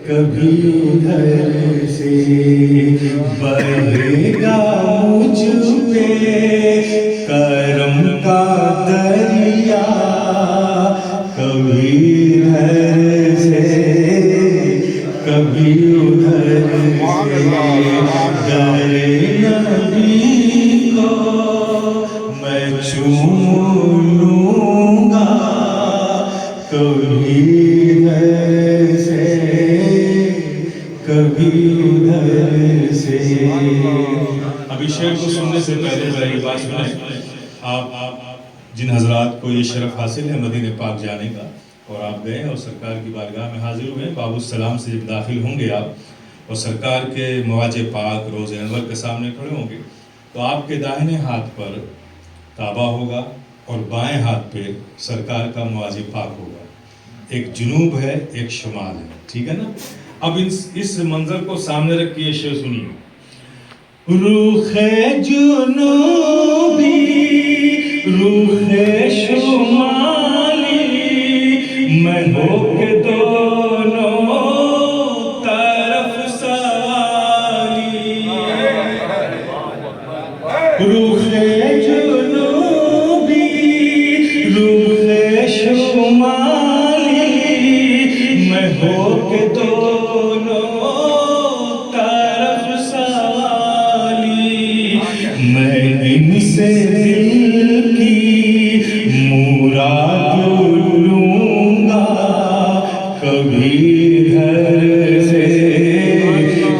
کبھی ادھر سے بہے گا مجھ پہ کرم کا دریا، کبھی ادھر سے کبھی ادھر سے، در نبی کو میں چوم لوں گا، کبھی ادھر سے کبھی ادھر سے۔ اب اس شعر کو سننے سے پہلے ذرا یہ بات سنیں، آپ جن حضرات کو یہ شرف حاصل ہے مدینہ پاک جانے کا، اور آپ گئے اور سرکار کی بارگاہ میں حاضر ہوئے، باب السلام سے جب داخل ہوں گے آپ اور سرکار کے مواج پاک روز انور کے سامنے کھڑے ہوں گے، تو آپ کے داہنے ہاتھ پر کعبہ ہوگا اور بائیں ہاتھ پہ سرکار کا مواج پاک ہوگا، ایک جنوب ہے ایک شمال ہے، ٹھیک ہے نا؟ اب اس منظر کو سامنے رکھ کے یہ شعر سنیے۔ رخ جنوبی رخ شمالی میں ہو کے دونوں طرف سوالی، رخ جنوبی رخ شمالی میں ہو کے دونوں طرف سوالی، میں ان سے دل کی مراد لوں گا، کبھی ادھر سے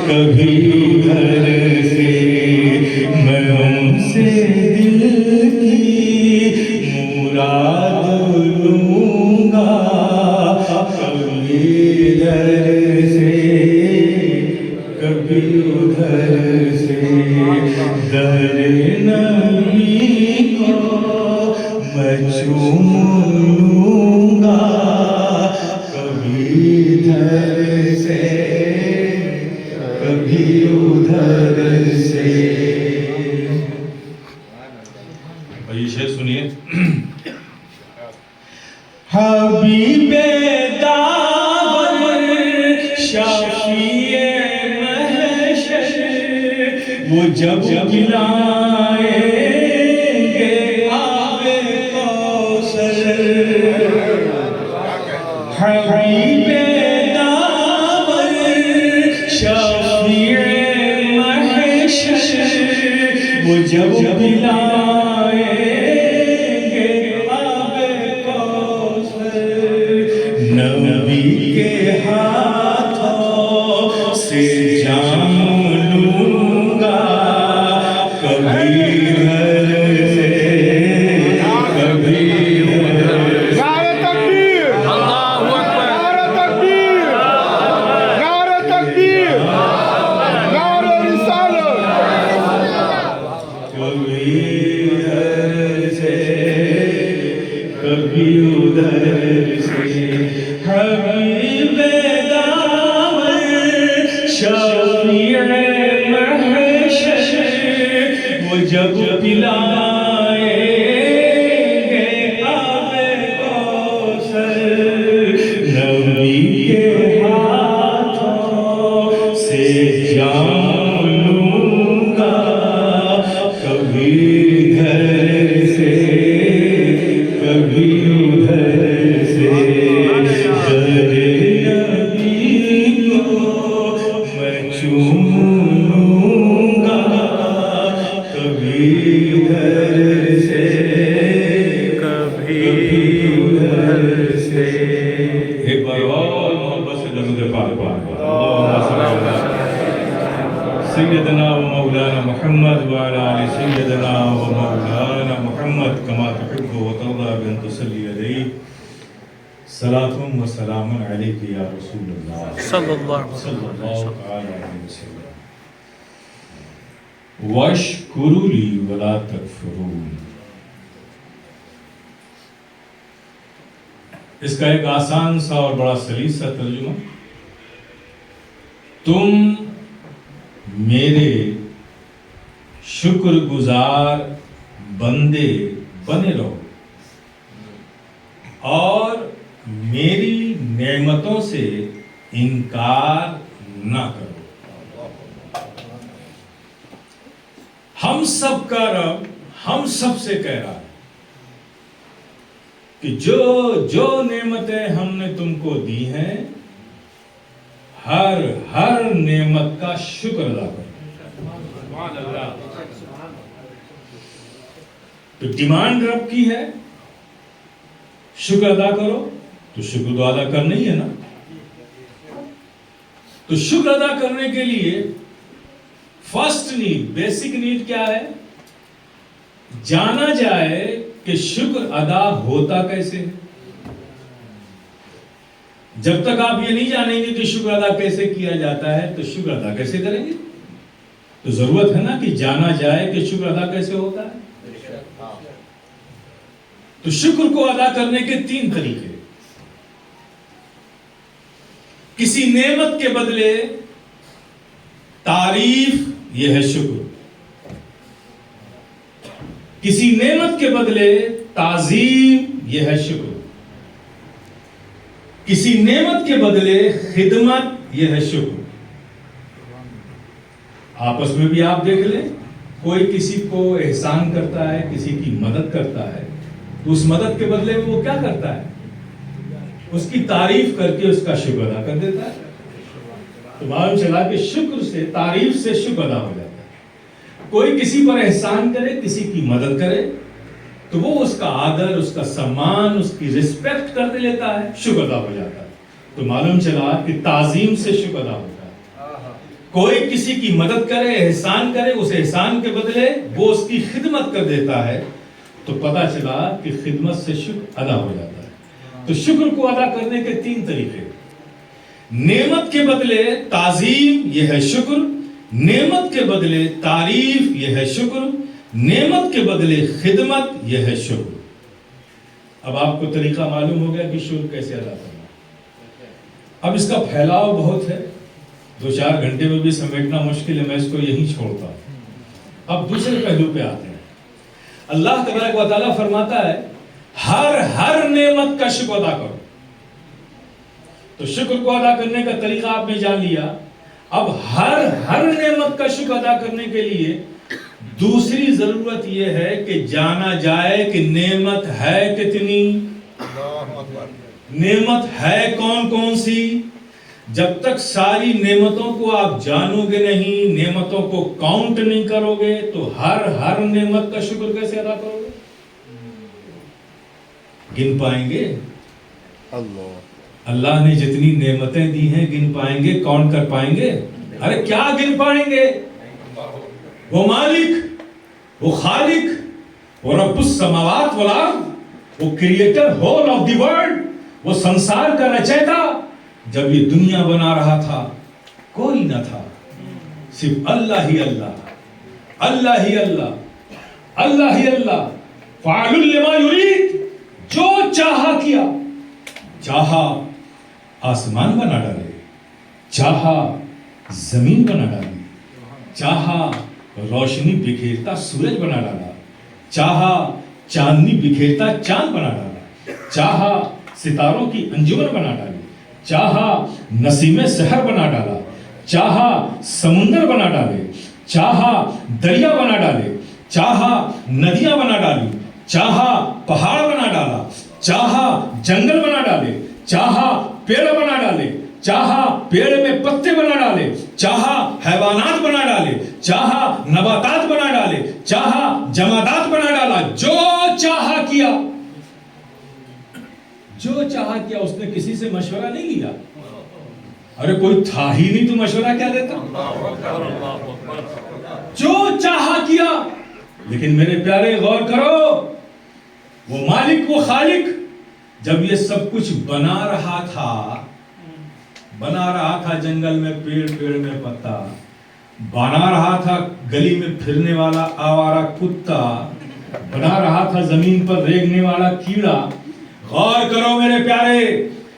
کبھی ادھر سے، میں ان سے دل کی مراد لوں گا، کبھی ادھر سے کبھی ادھر سے، در نبی کو میں چوم لوں گا، کبھی ادھر سے کبھی ادھر سے۔ اور یہ شعر سنیے۔ حبیب داور شافی محشر وہ جب پلائیں گے آب کوثر، حبیب داور شافی محشر وہ جب پلائیں گے آب کوثر، نبی کے ہاتھوں سے جام لوں گا، کبھی ادھر سے کبھی ادھر سے۔ نعرہ تکبیر! نعرہ تکبیر! نعرہ تکبیر! نعرہ رسالت! کبھی ادھر سے کبھی ادھر سے، حبیب داور شفیع محشر وہ جب پلائیں گے آب کوثر، نبی کے ہاتھوں سے جام لوں گا، کبھی ادھر سے کبھی ادھر سے، در نبی کو میں چوم لوں گا، کبھی ادھر سے کبھی ادھر سے۔ ایک بار اور محبت سے درود پاک پڑھیں۔ اللہم صل علی سیدنا و مولانا محمد وعلی آل سیدنا و مولانا محمد کما تحب و ترضى بأن تصلی علیہ، صلاة و سلام علیک یا رسول اللہ صلی اللہ علیہ وسلم۔ وَاشْكُرُوا لِي وَلَا تَكْفُرُونَ، اس کا ایک آسان سا اور بڑا سلیس سا ترجمہ، تم میرے شکر گزار بندے بنے رہو اور میری نعمتوں سے انکار نہ کرو. ہم سب کا رب ہم سب سے کہہ رہا ہے کہ جو نعمتیں ہم نے تم کو دی ہیں ہر نعمت کا شکر ادا کرو. تو ڈیمانڈ رب کی ہے شکر ادا کرو، تو شکر تو ادا کرنا ہی ہے نا. تو شکر ادا کرنے کے لیے فرسٹ نیڈ، بیسک نیڈ کیا ہے؟ جانا جائے کہ شکر ادا ہوتا کیسے ہے. جب تک آپ یہ نہیں جانیں گے کہ شکر ادا کیسے کیا جاتا ہے تو شکر ادا کیسے کریں گے؟ تو ضرورت ہے نا کہ جانا جائے کہ شکر ادا کیسے ہوتا ہے. تو شکر کو ادا کرنے کے 3 طریقے. کسی نعمت کے بدلے تعریف، یہ ہے شکر. کسی نعمت کے بدلے تعظیم، یہ ہے شکر. کسی نعمت کے بدلے خدمت، یہ ہے شکر. آپس میں بھی آپ دیکھ لیں، کوئی کسی کو احسان کرتا ہے، کسی کی مدد کرتا ہے، تو اس مدد کے بدلے میں وہ کیا کرتا ہے؟ اس کی تعریف کر کے اس کا شکر ادا کر دیتا ہے. تو معلوم چلا کہ شکر سے، تعریف سے شکر ادا ہو جاتا ہے. کوئی کسی پر احسان کرے، کسی کی مدد کرے، تو وہ اس کا آدر، اس کا سمان، اس کی رسپیکٹ کر لیتا ہے، شکر ادا ہو جاتا ہے. تو معلوم چلا کہ تعظیم سے شکر ادا ہوتا ہے. کوئی کسی کی مدد کرے، احسان کرے، اس احسان کے بدلے وہ اس کی خدمت کر دیتا ہے، تو پتا چلا کہ خدمت سے شکر ادا ہو جاتا ہے. تو شکر کو ادا کرنے کے 3 طریقے. نعمت کے بدلے تعظیم، یہ ہے شکر. نعمت کے بدلے تعریف، یہ ہے شکر. نعمت کے بدلے خدمت، یہ ہے شکر. اب آپ کو طریقہ معلوم ہو گیا کہ شکر کیسے ادا کرنا. اب اس کا پھیلاؤ بہت ہے، 2-4 گھنٹے میں بھی سمیٹنا مشکل ہے، میں اس کو یہیں چھوڑتا ہوں. اب دوسرے پہلو پہ آتے ہیں. اللہ تبارک و تعالیٰ فرماتا ہے ہر نعمت کا شکر ادا کرو. تو شکر کو ادا کرنے کا طریقہ آپ نے جان لیا. اب ہر نعمت کا شکر ادا کرنے کے لیے دوسری ضرورت یہ ہے کہ جانا جائے کہ نعمت ہے کتنی، نعمت ہے کون کون سی. جب تک ساری نعمتوں کو آپ جانو گے نہیں، نعمتوں کو کاؤنٹ نہیں کرو گے، تو ہر نعمت کا شکر کیسے ادا کرو گے؟ گن پائیں گے؟ اللہ نے جتنی نعمتیں دی ہیں گن پائیں گے؟ کاؤنٹ کر پائیں گے؟ ارے کیا گن پائیں گے؟ وہ مالک، وہ خالق، وہ رب السماوات والارض، وہ creator whole of the world, وہ سنسار کا رچیتا. جب یہ دنیا بنا رہا تھا کوئی نہ تھا، صرف اللہ ہی اللہ، اللہ ہی اللہ، اللہ ہی اللہ. فاعل لما یرید، جو چاہا کیا. چاہا آسمان بنا ڈالے، چاہا زمین بنا ڈالی، چاہا روشنی بکھیرتا سورج بنا ڈالا، چاہا چاندنی بکھیرتا چاند بنا ڈالا، چاہا ستاروں کی انجمن بنا ڈالی، چاہا نسیم سحر بنا ڈالا، چاہا سمندر بنا ڈالے، چاہا دریا بنا ڈالے، چاہا ندیاں بنا ڈالی، چاہا پہاڑ بنا ڈالا، چاہا جنگل بنا ڈالے، چاہا پیڑ بنا ڈالے، چاہا پیڑ میں پتے بنا ڈالے، چاہا حیوانات بنا ڈالے، چاہا نباتات بنا ڈالے، چاہا جمادات بنا ڈالا. جو چاہا کیا، جو چاہا کیا. اس نے کسی سے مشورہ نہیں لیا. ارے کوئی تھا ہی نہیں تو مشورہ کیا دیتا؟ جو چاہا کیا. لیکن میرے پیارے غور کرو، وہ مالک، وہ خالق جب یہ سب کچھ بنا رہا تھا جنگل میں پیڑ میں پتا، بنا رہا تھا گلی میں پھرنے والا آوارہ کتا، بنا رہا تھا زمین پر ریگنے والا کیڑا. غور کرو میرے پیارے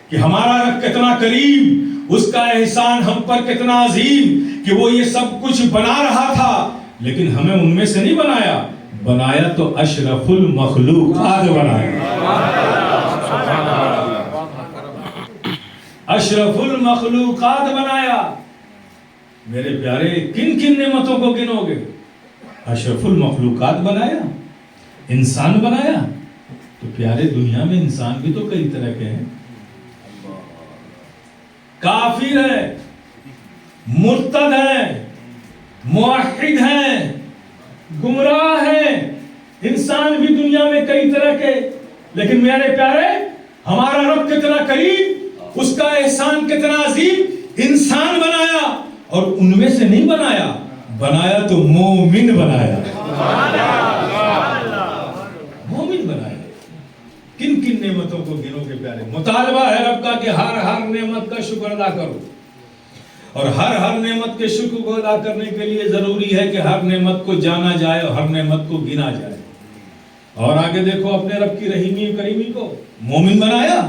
کہ ہمارا رب کتنا کریم، اس کا احسان ہم پر کتنا عظیم کہ وہ یہ سب کچھ بنا رہا تھا، لیکن ہمیں ان میں سے نہیں بنایا تو اشرف المخلوقات بنایا. اشرف المخلوقات بنایا. میرے پیارے کن کن نعمتوں کو گنو گے؟ اشرف المخلوقات بنایا، انسان بنایا. تو پیارے دنیا میں انسان بھی تو کئی طرح کے ہیں. کافر ہے، مرتد ہے، موحد ہیں، گمراہ ہیں. انسان بھی دنیا میں کئی طرح کے. لیکن میرے پیارے ہمارا رب کتنا کریم، اس کا احسان کتنا عظیم. انسان بنایا اور ان میں سے نہیں بنایا، بنایا تو مومن بنایا. مومن بنایا. کن کن نعمتوں کو گنو کے پیارے. مطالبہ ہے رب کا کہ ہر نعمت کا شکر ادا کرو. اور ہر نعمت کے شکر کو ادا کرنے کے لیے ضروری ہے کہ ہر نعمت کو جانا جائے اور ہر نعمت کو گنا جائے. اور آگے دیکھو اپنے رب کی رحیمی و کریمی کو. مومن بنایا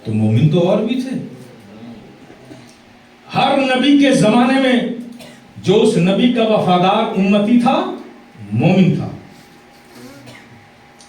تو مومن تو اور بھی تھے. ہر نبی کے زمانے میں جو اس نبی کا وفادار امتی تھا مومن تھا.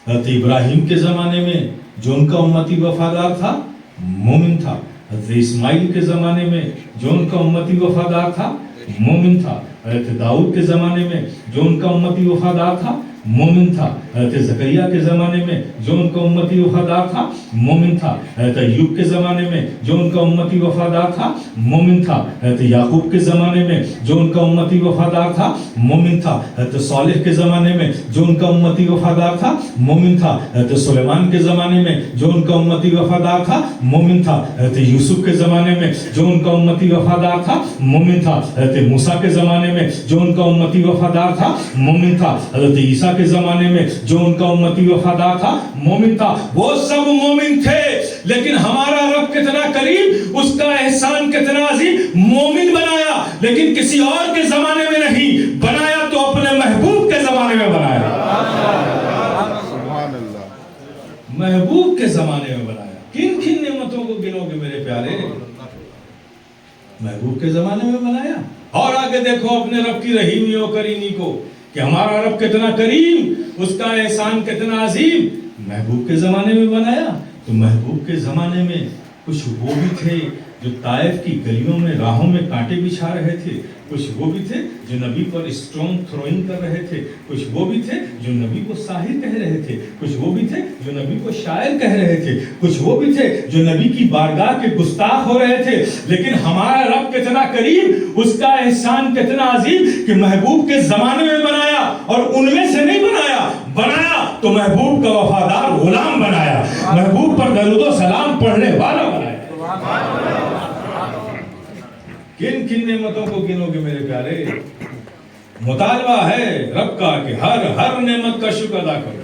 حضرت ابراہیم کے زمانے میں جو ان کا امتی وفادار تھا مومن تھا. حضرت اسماعیل کے زمانے میں جو ان کا امتی وفادار تھا مومن تھا. حضرت داؤد کے زمانے میں جو ان کا امتی وفادار تھا مومن تھا. حضرت زکریا کے زمانے میں جو ان کا امتی وفادار تھا مومن تھا. حضرت ایوب کے زمانے میں جو ان کا امتی وفادار تھا مومن تھا. حضرت یعقوب کے زمانے میں جو ان کا امتی وفادار تھا مومن تھا. حضرت صالح کے زمانے میں جو ان کا امتی وفادار تھا مومن تھا. حضرت سلیمان کے زمانے میں جو ان کا امتی وفادار تھا مومن تھا. حضرت یوسف کے زمانے میں جو ان کا امتی وفادار تھا مومن تھا. حضرت موسیٰ کے زمانے میں جو ان کا امتی وفادار تھا مومن تھا. حضرت عیسیٰ کے زمانے میں جو ان کا امتی وفادار تھا مومن تھا. وہ سب مومن تھے. لیکن ہمارا رب کتنا کریم، اس کا احسان کتنا عظیم. مومن بنایا لیکن کسی اور کے زمانے میں نہیں بنایا، تو اپنے محبوب کے زمانے میں بنایا. محبوب کے زمانے میں بنایا. کن کن نعمتوں کو گنو گے میرے پیارے؟ محبوب کے زمانے میں بنایا. اور آگے دیکھو اپنے رب کی رحیمی و کریمی کو کہ ہمارا رب کتنا کریم، اس کا احسان کتنا عظیم. محبوب کے زمانے میں بنایا. تو محبوب کے زمانے میں کچھ وہ بھی تھے جو طائف کی گلیوں میں راہوں میں کانٹے بچھا رہے تھے. کچھ وہ بھی تھے جو نبی پر اسٹون تھروئنگ کر رہے تھے. کچھ وہ بھی تھے جو نبی کو ساحر کہہ رہے تھے. کچھ وہ بھی تھے جو نبی کو شاعر کہہ رہے تھے. کچھ وہ بھی تھے جو نبی کی بارگاہ کے گستاخ ہو رہے تھے. لیکن ہمارا رب کتنا کریم، اس کا احسان کتنا عظیم کہ محبوب کے زمانے میں بنایا اور ان میں سے نہیں بنایا. بنایا تو محبوب کا وفادار غلام بنایا، محبوب پر درود و سلام پڑھنے والا بنایا. کن کن نعمتوں کو گنو گے میرے پیارے؟ مطالبہ ہے رب کا کہ ہر نعمت کا شکر ادا کرو.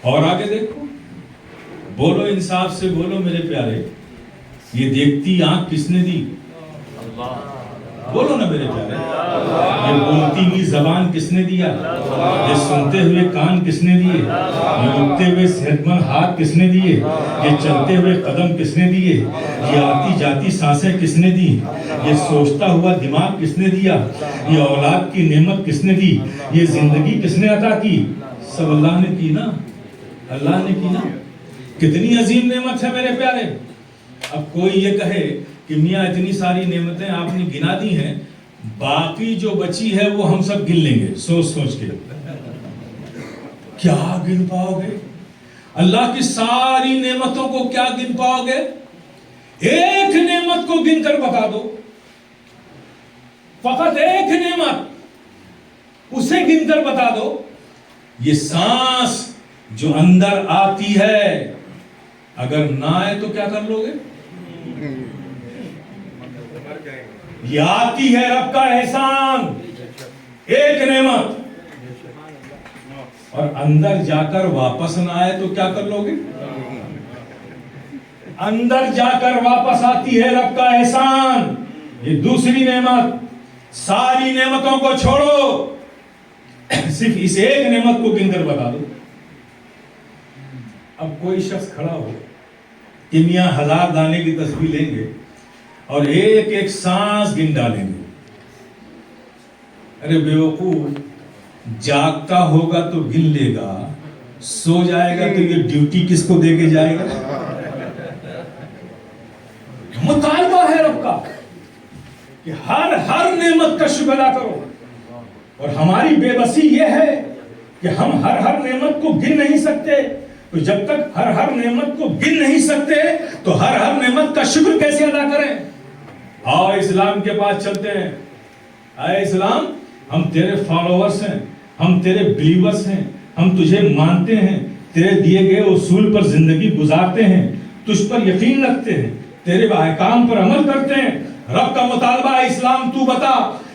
اور آگے دیکھو، بولو انصاف سے بولو میرے پیارے، یہ دیکھتی آنکھ کس نے دی؟ بولو نا میرے پیارے. یہ بولتی ہوئی زبان کس نے دیا؟ یہ سنتے ہوئے کان کس نے دیے؟ یہ اٹھتے ہوئے صحت مند ہاتھ کس نے دیے؟ یہ چلتے ہوئے قدم کس نے دیے؟ یہ آتی جاتی سانسیں کس نے دی؟ یہ سوچتا ہوا دماغ کس نے دیا؟ یہ اولاد کی نعمت کس نے دی؟ یہ زندگی کس نے عطا کی؟ سب اللہ نے کی نا، اللہ نے کی نا. کتنی عظیم نعمت ہے میرے پیارے. اب کوئی یہ کہے کہ میاں اتنی ساری نعمتیں آپ نے گنا دی ہیں، باقی جو بچی ہے وہ ہم سب گن لیں گے. سوچ کے کیا گن پاؤ گے؟ اللہ کی ساری نعمتوں کو کیا گن پاؤ گے؟ ایک نعمت کو گن کر بتا دو. فقط ایک نعمت، اسے گن کر بتا دو. یہ سانس جو اندر آتی ہے، اگر نہ آئے تو کیا کر لو گے؟ یہ آتی ہے رب کا احسان، ایک نعمت. اور اندر جا کر واپس نہ آئے تو کیا کر لو گے؟ اندر جا کر واپس آتی ہے رب کا احسان، یہ دوسری نعمت. ساری نعمتوں کو چھوڑو، صرف اس ایک نعمت کو گن کر بتا دو. اب کوئی شخص کھڑا ہو کہ میاں 1000 دانے کی تسبیح لیں گے اور ایک ایک سانس گن ڈالیں گے. ارے بیوقوف، جاگتا ہوگا تو گن لے گا، سو جائے گا تو یہ ڈیوٹی کس کو دے کے جائے گا؟ کہ ہر نعمت کا شکر ادا کرو، اور ہماری بے بسی یہ ہے کہ ہم ہر نعمت کو گن نہیں سکتے. تو جب تک ہر نعمت کو گن نہیں سکتے تو ہر نعمت کا شکر کیسے ادا کریں؟ آؤ اسلام کے پاس چلتے ہیں. اے اسلام، ہم تیرے فالوورز ہیں، ہم تیرے بلیورز ہیں، ہم تجھے مانتے ہیں، تیرے دیے گئے اصول پر زندگی گزارتے ہیں، تجھ پر یقین رکھتے ہیں، تیرے احکام پر عمل کرتے ہیں. رب کا مطالبہ ہے اسلام تو بتا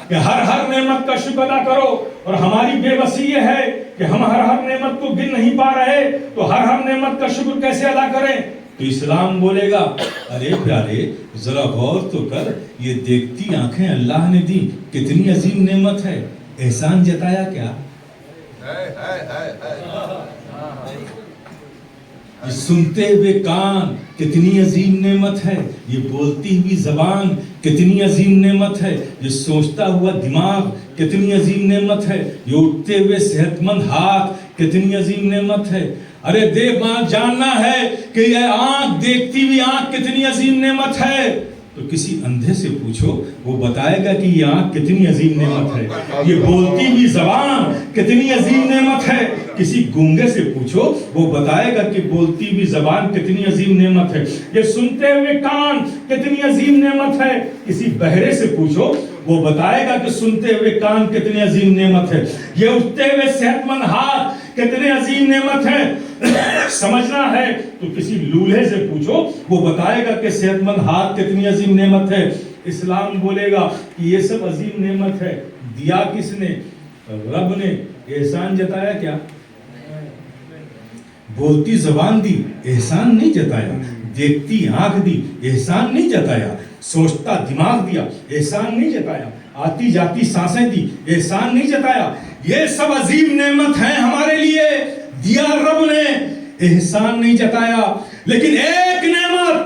کہ ہر نعمت کا شکر ادا کرو، اور ہماری بے بسی یہ ہے کہ ہم ہر نعمت کو گن نہیں پا رہے، تو ہر نعمت کا شکر کیسے ادا کریں؟ تو اسلام بولے گا ارے پیارے ذرا غور تو کر، یہ دیکھتی آنکھیں اللہ نے دی، کتنی عظیم نعمت ہے، احسان جتایا کیا؟ یہ سنتے ہوئے کان کتنی عظیم نعمت ہے، یہ بولتی ہوئی زبان کتنی عظیم نعمت ہے، یہ سوچتا ہوا دماغ کتنی عظیم نعمت ہے، یہ اٹھتے ہوئے صحت مند ہاتھ کتنی عظیم نعمت ہے. ارے دیکھ جاننا ہے کہ یہ آنکھ، دیکھتی ہوئی آنکھ کتنی عظیم نعمت ہے. تو کسی اندھے سے پوچھو، وہ بتائے گا کہ یہ آنکھ کتنی عظیم نعمت ہے، یہ بولتی ہوئی زبان کتنی عظیم نعمت ہے. کسی گونگے سے پوچھو، وہ بتائے گا کہ بولتی ہوئی زبان کتنی عظیم نعمت ہے، یہ سنتے ہوئے کان کتنی عظیم نعمت ہے. کسی بہرے سے پوچھو، وہ بتائے گا کہ سنتے ہوئے کان کتنی عظیم نعمت ہے، یہ اٹھتے ہوئے صحت مند ہاتھ کتنے عظیم نعمت ہے. سمجھنا ہے تو کسی لولہے سے پوچھو، وہ بتائے گا کہ صحت مند ہاتھ کتنی عظیم نعمت ہے. اسلام بولے گا کہ یہ سب عظیم نعمت ہے. دیا کس نے؟ رب نے. احسان جتایا کیا؟ بولتی زبان دی، احسان نہیں جتایا. دیکھتی آنکھ دی، احسان نہیں جتایا. سوچتا دماغ دیا، احسان نہیں جتایا. آتی جاتی سانسیں دی، احسان نہیں جتایا. یہ سب عظیم نعمت ہیں ہمارے لیے، دیا رب نے، احسان نہیں جتایا. لیکن ایک نعمت،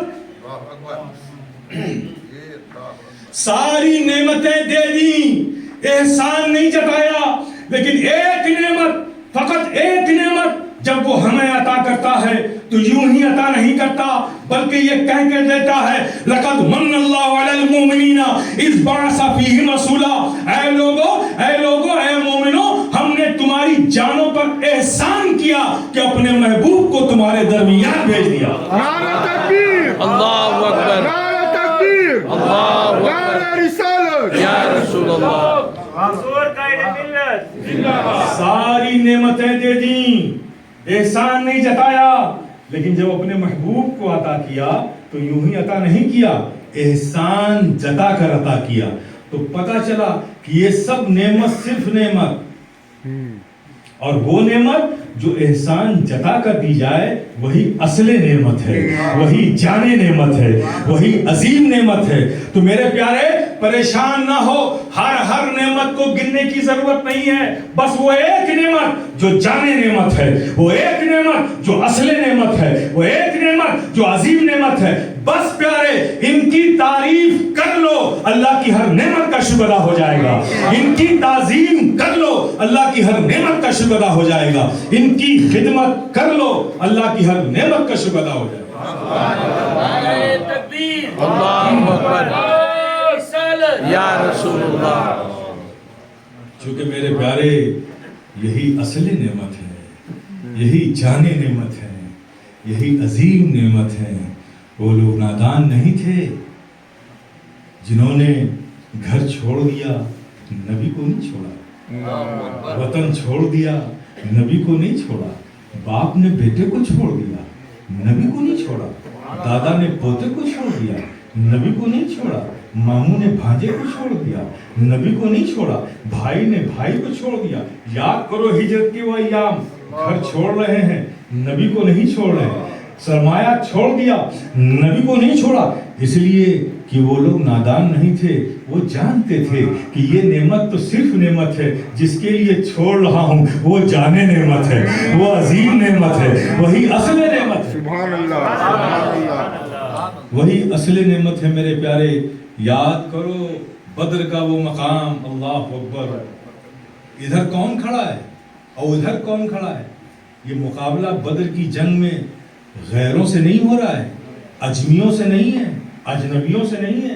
ساری نعمتیں دے دی، احسان نہیں جتایا. لیکن ایک نعمت، فقط ایک نعمت جب وہ ہمیں عطا کرتا ہے تو یوں ہی عطا نہیں کرتا، بلکہ یہ کہہ کے دیتا ہے لَقَدْ مَنَّ اللَّهُ عَلَى الْمُؤْمِنِينَ إِذْ بَعَثَ فِيهِمْ رَسُولًا. اے لوگو، اے مومنو، ہم نے تمہاری جانوں پر احسان کیا کہ اپنے محبوب کو تمہارے درمیان بھیج دیا. نعرہ تکبیر، اللہ اکبر، نعرہ تکبیر، اللہ نعرہ اکبر رسالت، یا رسول اللہ. ساری نعمتیں دے دیں، احسان نہیں جتایا. لیکن جب اپنے محبوب کو عطا کیا تو یوں ہی عطا نہیں کیا، احسان جتا کر عطا کیا. تو پتہ چلا کہ یہ سب نعمت صرف نعمت، اور وہ نعمت جو احسان جتا کر دی جائے وہی اصل نعمت ہے، وہی جانے نعمت ہے، وہی عظیم نعمت ہے. تو میرے پیارے پریشان نہ ہو، ہر نعمت کو گننے کی ضرورت نہیں ہے. بس وہ ایک نعمت جو جانے نعمت ہے، وہ ایک نعمت جو اصل نعمت ہے، وہ ایک نعمت جو عظیم نعمت ہے. بس پیارے ان کی تعریف کر لو، اللہ کی ہر نعمت کا شکر ادا ہو جائے گا. ان کی تعظیم کر لو، اللہ کی ہر نعمت کا شکر ادا ہو جائے گا. ان کی خدمت کر لو، اللہ کی ہر نعمت کا شکر ادا ہو جائے گا. اللہ اکبر یا رسول اللہ. چونکہ میرے پیارے یہی اصل نعمت ہے، یہی جانے نعمت ہے، یہی عظیم نعمت ہے. وہ لوگ نادان نہیں تھے جنہوں نے گھر چھوڑ دیا، نبی کو نہیں چھوڑا. وطن چھوڑ دیا، نبی کو نہیں چھوڑا. باپ نے بیٹے کو چھوڑ دیا، نبی کو نہیں چھوڑا. دادا نے پوتے کو چھوڑ دیا، نبی کو نہیں چھوڑا. ماموں نے بھانجے کو چھوڑ دیا، نبی کو نہیں چھوڑا. بھائی نے بھائی کو چھوڑ دیا. یاد کرو ہجرت کے وہ ایام، گھر چھوڑ رہے ہیں، نبی کو نہیں چھوڑ رہے. سرمایہ چھوڑ دیا، نبی کو نہیں چھوڑا. اس لیے کہ وہ لوگ نادان نہیں تھے، وہ جانتے تھے کہ یہ نعمت تو صرف نعمت ہے، جس کے لیے چھوڑ رہا ہوں وہ جانے نعمت ہے، وہ عظیم نعمت ہے، وہی اصل نعمت ہے. سبحان اللہ، سبحان اللہ. وہی اصل نعمت ہے میرے پیارے. یاد کرو بدر کا وہ مقام. اللہ اکبر. ادھر کون کھڑا ہے اور ادھر کون کھڑا ہے؟ یہ مقابلہ بدر کی جنگ میں غیروں سے نہیں ہو رہا ہے، اجمیوں سے نہیں ہے، اجنبیوں سے نہیں ہے.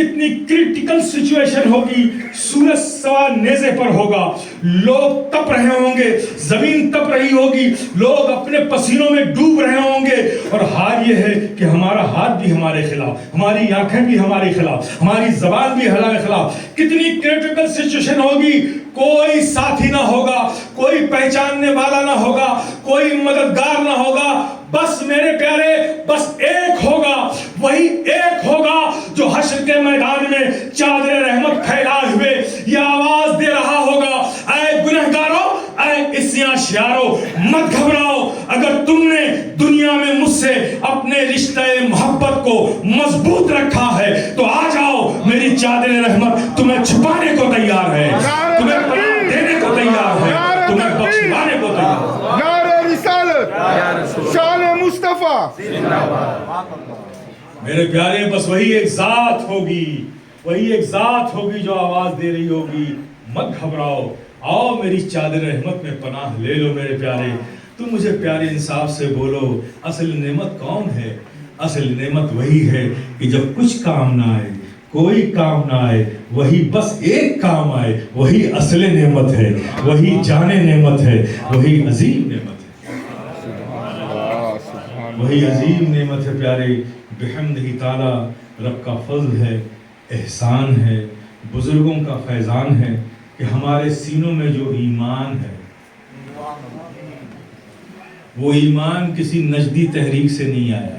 کتنی کریٹیکل سچویشن ہوگی، سورج سوا نیزے پر ہوگا، لوگ تپ رہے ہوں گے، زمین تپ رہی ہوگی، لوگ اپنے پسینوں میں ڈوب رہے ہوں گے، اور حال یہ ہے کہ ہمارا ہاتھ بھی ہمارے خلاف، ہماری آنکھیں بھی ہمارے خلاف، ہماری زبان بھی ہمارے خلاف. کتنی کریٹیکل سچویشن ہوگی، کوئی ساتھی نہ ہوگا، کوئی پہچاننے والا نہ ہوگا، کوئی مددگار نہ ہوگا. بس میرے پیارے، بس ایک ہوگا، وہی ایک ہوگا جو حشر کے میدان میں چادر رحمت پھیلائے ہوئے یہ آواز دے رہا ہوگا، اے گنہگارو، اے عصیاں شیارو، مت گھبراؤ. اگر تم نے دنیا میں مجھ سے اپنے رشتہ محبت کو مضبوط رکھا ہے تو آ جاؤ، میری چادر رحمت تمہیں چھپانے کو تیار ہے، تمہیں پناہ دینے کو تیار ہے، تمہیں بخشوانے کو تیار ہے. نعرہ رسالت، شان مصطفیٰ. میرے پیارے، بس وہی ایک ذات ہوگی، وہی ایک ذات ہوگی جو آواز دے رہی ہوگی، مت گھبراؤ، آؤ میری چادر رحمت میں پناہ لے لو. میرے پیارے، تم مجھے پیارے انصاف سے بولو، اصل نعمت کون ہے؟ اصل نعمت وہی ہے کہ جب کچھ کام نہ آئے، کوئی کام نہ آئے، وہی بس ایک کام آئے، وہی اصل نعمت ہے، وہی جان نعمت ہے، وہی عظیم نعمت ہے، وہی عظیم نعمت ہے. پیارے، بحمدہ تعالی رب کا فضل ہے، احسان ہے، بزرگوں کا فیضان ہے کہ ہمارے سینوں میں جو ایمان ہے، وہ ایمان کسی نجدی تحریک سے نہیں آیا،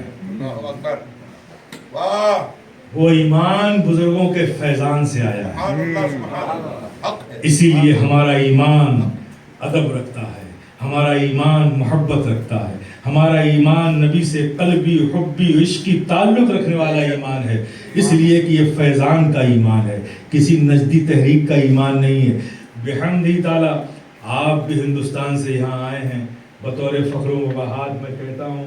وہ ایمان بزرگوں کے فیضان سے آیا ہے. اسی لیے ہمارا ایمان ادب رکھتا ہے، ہمارا ایمان محبت رکھتا ہے، ہمارا ایمان نبی سے قلبی حبی عشقی تعلق رکھنے والا ایمان ہے، اس لیے کہ یہ فیضان کا ایمان ہے، کسی نجدی تحریک کا ایمان نہیں ہے. بحمدہ تعالی آپ بھی ہندوستان سے یہاں آئے ہیں. بطور فخر و مباحات میں کہتا ہوں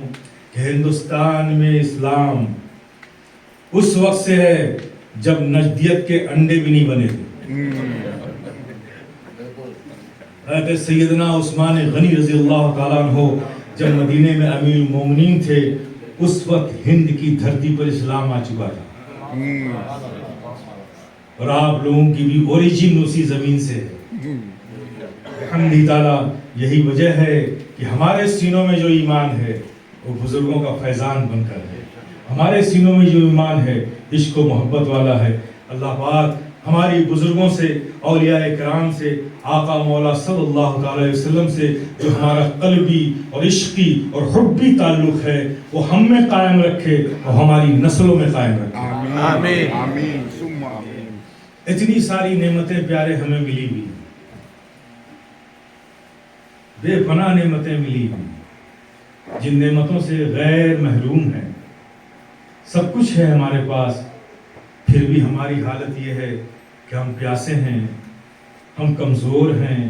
کہ ہندوستان میں اسلام اس وقت سے ہے جب نجدیت کے انڈے بھی نہیں بنے تھے. حضرت سیدنا عثمان غنی رضی اللہ تعالیٰ عنہ جب مدینے میں امیر المومنین تھے، اس وقت ہند کی دھرتی پر اسلام آ چکا تھا، اور آپ لوگوں کی بھی اوریجن اسی زمین سے ہے. الحمد تعالیٰ یہی وجہ ہے کہ ہمارے سینوں میں جو ایمان ہے وہ بزرگوں کا فیضان بن کر ہے، ہمارے سینوں میں جو ایمان ہے عشق و محبت والا ہے. اللہ پاک ہماری بزرگوں سے، اولیاء کرام سے، آقا مولا صلی اللہ تعالی علیہ وسلم سے جو ہمارا قلبی اور عشقی اور حبی تعلق ہے وہ ہم میں قائم رکھے اور ہماری نسلوں میں قائم رکھے. آمین آمین ثم آمین. اتنی ساری نعمتیں پیارے ہمیں ملی ہوئی، بے پناہ نعمتیں ملی ہوئی، جن نعمتوں سے غیر محروم ہیں. سب کچھ ہے ہمارے پاس، پھر بھی ہماری حالت یہ ہے کہ ہم پیاسے ہیں، ہم کمزور ہیں،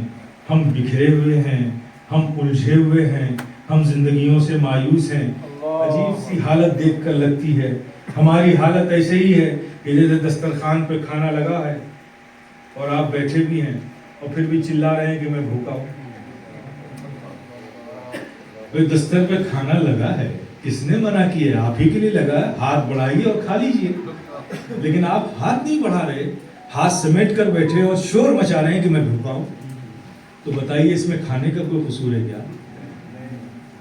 ہم بکھرے ہوئے ہیں، ہم الجھے ہوئے ہیں، ہم زندگیوں سے مایوس ہیں. عجیب سی حالت دیکھ کر لگتی ہے. ہماری حالت ایسے ہی ہے کہ جیسے دسترخوان پہ کھانا لگا ہے اور آپ بیٹھے بھی ہیں اور پھر بھی چلا رہے ہیں کہ میں بھوکا ہوں. دستر پہ کھانا لگا ہے، کس نے منع کیا ہے؟ آپ ہی کے لیے لگا ہے، ہاتھ بڑھائیے اور کھا لیجئے. لیکن آپ ہاتھ نہیں بڑھا رہے، ہاتھ سمیٹ کر بیٹھے اور شور مچا رہے ہیں کہ میں بھوکا ہوں. تو بتائیے اس میں کھانے کا کوئی قصور ہے کیا؟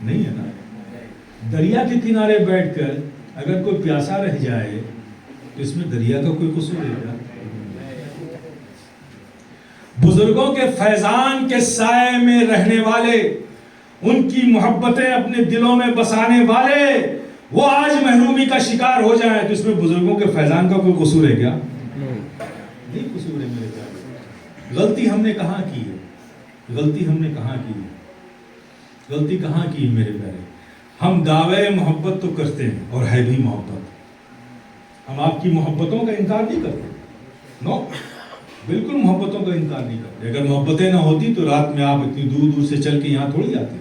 نہیں ہے نا. دریا کے کنارے بیٹھ کر اگر کوئی پیاسا رہ جائے تو اس میں دریا کا کوئی قصور ہے کیا؟ بزرگوں کے فیضان کے سائے میں رہنے والے، ان کی محبتیں اپنے دلوں میں بسانے والے، وہ آج محرومی کا شکار ہو جائیں تو اس میں بزرگوں کے فیضان کا کوئی قصور ہے کیا؟ نہیں قصور ہے میرے پیارے. غلطی ہم نے کہاں کی ہے؟ غلطی ہم نے کہاں کی ہے؟ غلطی کہاں کی ہے میرے پیارے؟ ہم دعوے محبت تو کرتے ہیں اور ہے بھی محبت. ہم آپ کی محبتوں کا انکار نہیں کرتے، نو، بالکل محبتوں کا انکار نہیں کرتے. اگر محبتیں نہ ہوتی تو رات میں آپ اتنی دور دور سے چل کے یہاں تھوڑی آتے.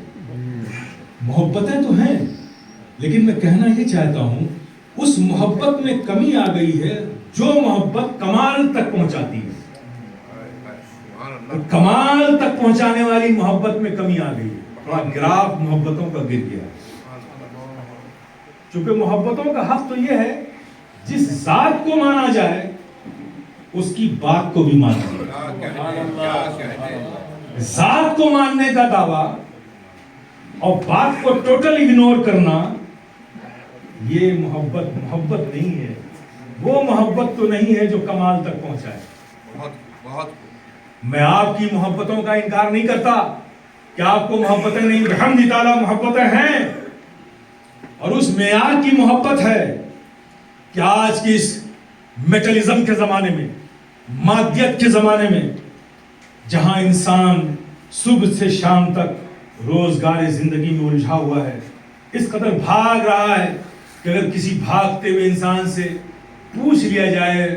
محبتیں تو ہیں، لیکن میں کہنا یہ چاہتا ہوں اس محبت میں کمی آ گئی ہے جو محبت کمال تک پہنچاتی ہے. کمال تک پہنچانے والی محبت میں کمی آ گئی ہے. تھوڑا گراف محبتوں کا گر گیا. چونکہ محبتوں کا حق تو یہ ہے جس ذات کو مانا جائے اس کی بات کو بھی ماننا، ذات کو ماننے کا دعویٰ اور بات کو ٹوٹل اگنور کرنا، یہ محبت نہیں ہے. وہ محبت تو نہیں ہے جو کمال تک پہنچائے. میں آپ کی محبتوں کا انکار نہیں کرتا کہ آپ کو محبتیں نہیں، بحمد تعالیٰ محبتیں ہیں، اور اس معیار کی محبت ہے کہ آج کی اس میٹلزم کے زمانے میں، مادیت کے زمانے میں، جہاں انسان صبح سے شام تک روزگار زندگی میں الجھا ہوا ہے، اس قدر بھاگ رہا ہے کہ اگر کسی بھاگتے ہوئے انسان سے پوچھ لیا جائے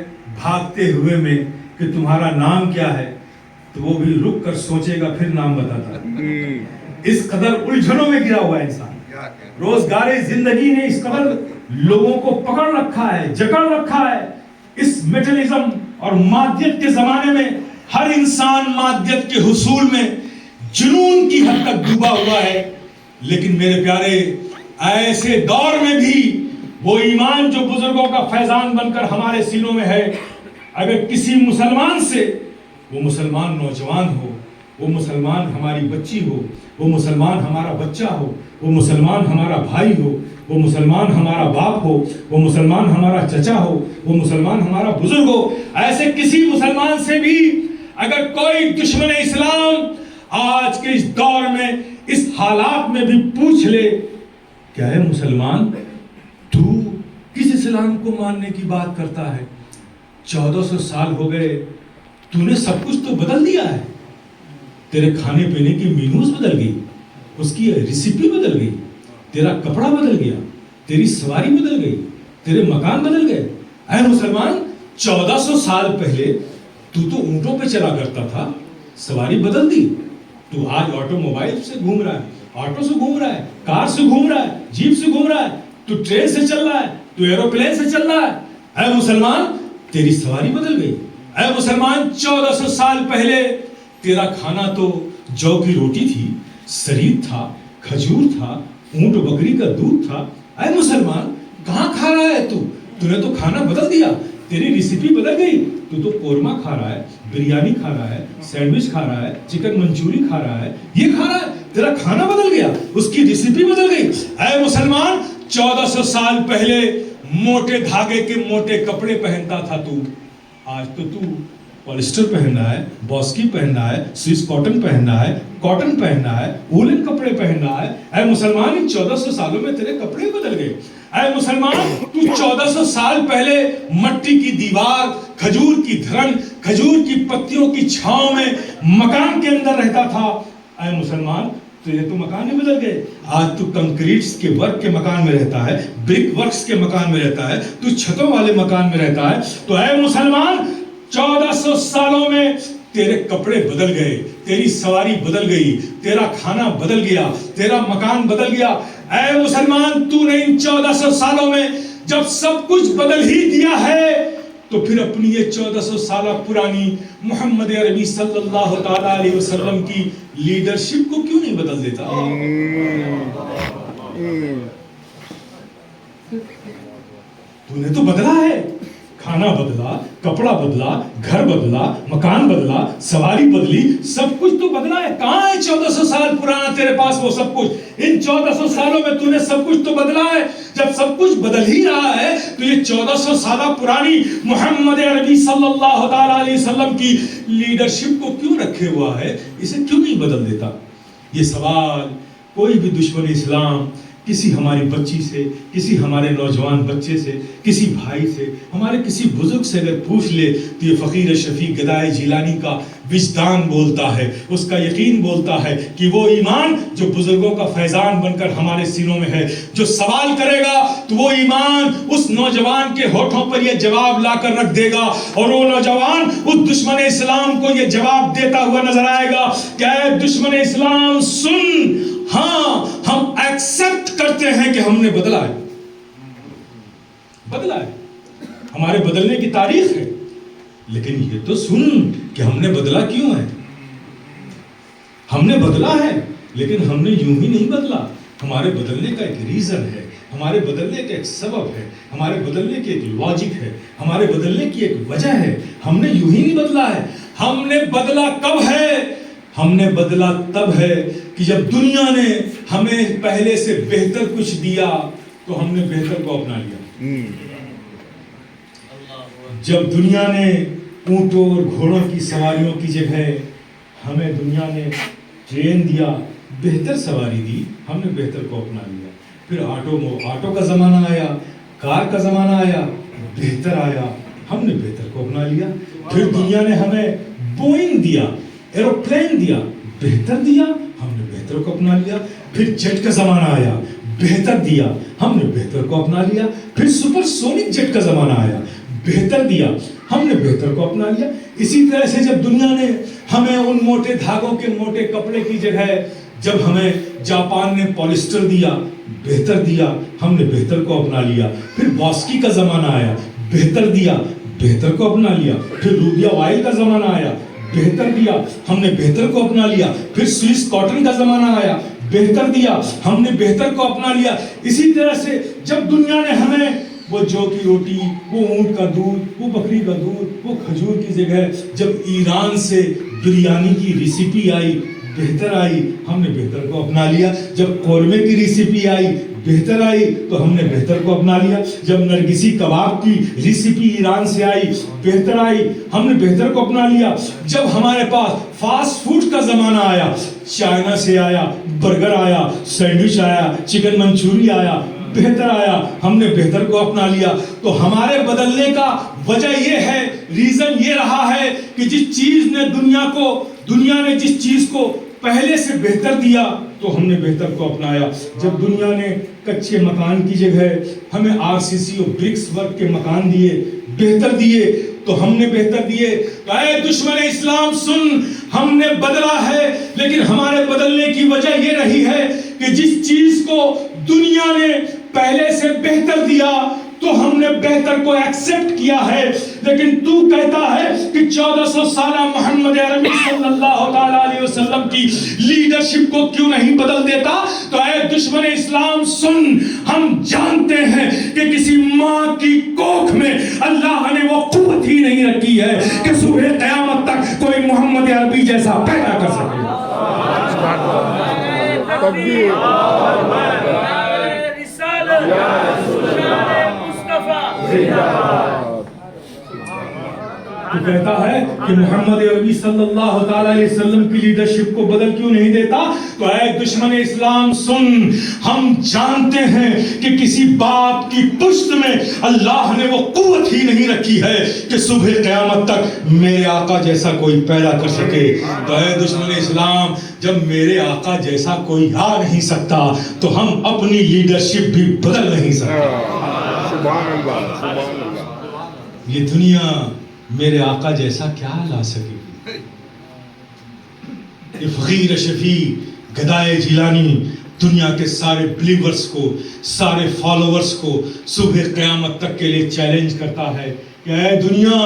بھاگتے ہوئے میں کہ تمہارا نام کیا ہے، تو وہ بھی رک کر سوچے گا پھر نام بتاتا. اس قدر الجھنوں میں گرا ہوا ہے انسان. روزگار زندگی نے اس قدر لوگوں کو پکڑ رکھا ہے، جکڑ رکھا ہے. اس میٹلزم اور مادیت کے زمانے میں ہر انسان مادیت کے حصول میں جنون کی حد تک ڈوبا ہوا ہے. لیکن میرے پیارے، ایسے دور میں بھی وہ ایمان جو بزرگوں کا فیضان بن کر ہمارے سینوں میں ہے، اگر کسی مسلمان سے، وہ مسلمان نوجوان ہو، وہ مسلمان ہماری بچی ہو، وہ مسلمان ہمارا بچہ ہو، وہ مسلمان ہمارا بھائی ہو، وہ مسلمان ہمارا باپ ہو، وہ مسلمان ہمارا چچا ہو، وہ مسلمان ہمارا بزرگ ہو، ایسے کسی مسلمان سے بھی اگر کوئی دشمن اسلام آج کے اس دور میں اس حالات میں بھی پوچھ لے کیا ہے مسلمان، تو کس اسلام کو ماننے کی بات کرتا ہے؟ 1400 سال ہو گئے، تو نے سب کچھ تو بدل دیا ہے. تیرے کھانے پینے کی مینوز بدل گئی، اس کی ریسیپی بدل گئی، تیرا کپڑا بدل گیا، تیری سواری بدل گئی، تیرے مکان بدل گئے. اے مسلمان، 1400 سال پہلے تو اونٹوں پہ چلا کرتا تھا، سواری بدل دی. تو آج آٹو موبائل سے گھوم رہا ہے، آٹو سے گھوم رہا ہے، کار سے گھوم رہا ہے، جیپ سے گھوم رہا ہے، تو ٹرین سے چل رہا ہے، تو ایروپلین سے چل رہا ہے. اے مسلمان، تیری سواری بدل گئی. اے مسلمان، 1400 سال پہلے تیرا کھانا تو جو کی روٹی تھی، سرید تھا، کھجور تھا، اونٹ بکری کا دودھ تھا. اے مسلمان، کہاں کھا رہا ہے تو نے تو کھانا بدل دیا، تیری ریسیپی بدل گئی. تو قورمہ کھا رہا ہے، بریانی کھا رہا ہے، سینڈوچ کھا رہا ہے، چکن منچوری کھا رہا ہے، یہ کھا رہا ہے، تیرا کھانا بدل گیا، اس کی ریسیپی بدل گئی. اے مسلمان، 1400 سال پہلے موٹے دھاگے کے موٹے کپڑے پہنتا تھا تو، آج تو پولیسٹر پہن رہا ہے، باسکی پہن رہا ہے، سوئس کاٹن پہن رہا ہے، کاٹن پہن رہا ہے، وولن کپڑے پہن رہا ہے. اے مسلمان، ان 1400 سالوں میں تیرے کپڑے بدل گئے. اے مسلمان، تو 1400 سال پہلے مٹی کی دیوار، کھجور کی دھرن، کھجور کی پتیوں کی چھاؤں میں مکان کے اندر رہتا تھا. اے مسلمان، تو یہ تو مکان ہی بدل گئے. آج تو کنکریٹس کے ورک کے مکان میں رہتا ہے، برک ورکس کے مکان میں رہتا ہے، تو چھتوں والے مکان میں رہتا ہے. تو اے مسلمان، 1400 سالوں میں تیرے کپڑے بدل گئے، تیری سواری بدل گئی، تیرا کھانا بدل گیا، تیرا مکان بدل گیا. اے مسلمان، تو نے ان 1400 سالوں میں جب سب کچھ بدل ہی دیا ہے تو پھر اپنی یہ 1400 سالہ پرانی محمد عربی صلی اللہ تعالیٰ علیہ وسلم کی لیڈرشپ کو کیوں نہیں بدل دیتا؟ تو نے تو بدلا ہے، کھانا بدلا، کپڑا بدلا، گھر بدلا، مکان بدلا، سواری بدلی، سب کچھ تو بدلا ہے. کہاں ہے 1400 سال پرانا تیرے پاس وہ سب کچھ؟ ان 1400 سالوں میں تو نے سب کچھ تو بدلا ہے. جب سب کچھ بدل ہی رہا ہے تو یہ 1400 سالہ پرانی محمد عربی صلی اللہ تعالیٰ علیہ وسلم کی لیڈرشپ کو کیوں رکھے ہوا ہے؟ اسے کیوں نہیں بدل دیتا؟ یہ سوال کوئی بھی دشمن اسلام کسی ہماری بچی سے، کسی ہمارے نوجوان بچے سے، کسی بھائی سے، ہمارے کسی بزرگ سے اگر پوچھ لے تو یہ فقیر شفیع گدائے جیلانی کا وجدان بولتا ہے، اس کا یقین بولتا ہے کہ وہ ایمان جو بزرگوں کا فیضان بن کر ہمارے سینوں میں ہے، جو سوال کرے گا تو وہ ایمان اس نوجوان کے ہونٹوں پر یہ جواب لا کر رکھ دے گا، اور وہ نوجوان اس دشمن اسلام کو یہ جواب دیتا ہوا نظر آئے گا کہ اے دشمن اسلام سن، ہاں ہم ایکسپٹ کرتے ہیں کہ ہم نے بدلا ہے، بدلا ہے، ہمارے بدلنے کی تاریخ ہے، لیکن یہ تو سن کہ ہم نے بدلا کیوں ہے. ہم نے بدلا ہے لیکن ہم نے یوں ہی نہیں بدلا، ہمارے بدلنے کا ایک ریزن ہے، ہمارے بدلنے کا ایک سبب ہے، ہمارے بدلنے کی ایک لاجک ہے، ہمارے بدلنے کی ایک وجہ ہے. ہم نے یوں ہی نہیں بدلا ہے. ہم نے بدلا کب ہے؟ ہم نے بدلا تب ہے کہ جب دنیا نے ہمیں پہلے سے بہتر کچھ دیا تو ہم نے بہتر کو اپنا لیا. جب دنیا نے اونٹوں اور گھوڑوں کی سواریوں کی جگہ ہمیں دنیا نے ٹرین دیا، بہتر سواری دی، ہم نے بہتر کو اپنا لیا. پھر آٹو کا زمانہ آیا، کار کا زمانہ آیا، بہتر آیا، ہم نے بہتر کو اپنا لیا. پھر دنیا نے ہمیں بوئنگ دیا، ایروپلین دیا، بہتر دیا، ہم نے بہتر کو اپنا لیا. پھر جیٹ کا زمانہ آیا، بہتر دیا، ہم نے بہتر کو اپنا لیا. پھر سپر سونک جیٹ کا زمانہ آیا، بہتر دیا، ہم نے بہتر کو اپنا لیا. اسی طرح سے جب دنیا نے ہمیں ان موٹے دھاگوں کے موٹے کپڑے کی جگہ جب ہمیں جاپان نے پولیسٹر دیا، بہتر دیا، ہم نے بہتر کو اپنا لیا. پھر باسکی کا زمانہ آیا، بہتر دیا، بہتر کو اپنا لیا. پھر روبیا آئل کا زمانہ آیا، بہتر دیا، ہم نے بہتر کو اپنا لیا. پھر سوئس کاٹن کا زمانہ آیا، بہتر دیا، ہم نے بہتر کو اپنا لیا. اسی طرح سے جب دنیا نے ہمیں وہ جو کی روٹی، وہ اونٹ کا دودھ، وہ بکری کا دودھ، وہ کھجور کی جگہ جب ایران سے بریانی کی ریسیپی آئی، بہتر آئی، ہم نے بہتر کو اپنا لیا. جب قورمے کی ریسیپی آئی، بہتر آئی، تو ہم نے بہتر کو اپنا لیا. جب نرگسی کباب کی ریسیپی ایران سے آئی، بہتر آئی، ہم نے بہتر کو اپنا لیا. جب ہمارے پاس فاسٹ فوڈ کا زمانہ آیا، چائنا سے آیا، برگر آیا، سینڈوچ آیا، چکن منچوری آیا، بہتر آیا، ہم نے بہتر کو اپنا لیا. تو ہمارے بدلنے کا وجہ یہ ہے، ریزن یہ رہا ہے کہ جس چیز نے دنیا نے جس چیز کو پہلے سے بہتر دیا تو ہم نے بہتر کو اپنایا. جب دنیا نے کچے مکان کی جگہ ہمیں RCC اور برکس ورک کے مکان دیے، بہتر دیے، تو ہم نے بہتر دیے. اے دشمن اسلام سن، ہم نے بدلا ہے، لیکن ہمارے بدلنے کی وجہ یہ رہی ہے کہ جس چیز کو دنیا نے پہلے سے بہتر دیا تو ہم نے بہتر کو ایکسپٹ کیا ہے. لیکن تو کہتا ہے کہ 1400 سالہ محمد عربی صلی اللہ تعالیٰ علیہ وسلم کی لیڈرشپ کو کیوں نہیں بدل دیتا؟ تو اے دشمن اسلام سن، ہم جانتے ہیں کہ کسی ماں کی کوکھ میں اللہ نے وہ قوت ہی نہیں رکھی ہے کہ صبح قیامت تک کوئی محمد عربی جیسا پیدا کر سکے. تکبیر. تو کہتا ہے کہ محمد عربی صلی اللہ تعالیٰ علیہ وسلم کی لیڈرشپ کو بدل کیوں نہیں دیتا؟ تو اے دشمن اسلام سن، ہم جانتے ہیں کہ کسی باپ کی پشت میں اللہ نے وہ قوت ہی نہیں رکھی ہے کہ صبح قیامت تک میرے آقا جیسا کوئی پیدا کر سکے. تو اے دشمن اسلام، جب میرے آقا جیسا کوئی آ نہیں سکتا تو ہم اپنی لیڈرشپ بھی بدل نہیں سکتے. سبحان اللہ، سبحان اللہ. یہ دنیا میرے آقا جیسا کیا لا سکے گی؟ یہ فقیر شفیع گدائے جیلانی دنیا کے سارے بلیورز کو، سارے فالوورز کو صبح قیامت تک کے لیے چیلنج کرتا ہے کہ اے دنیا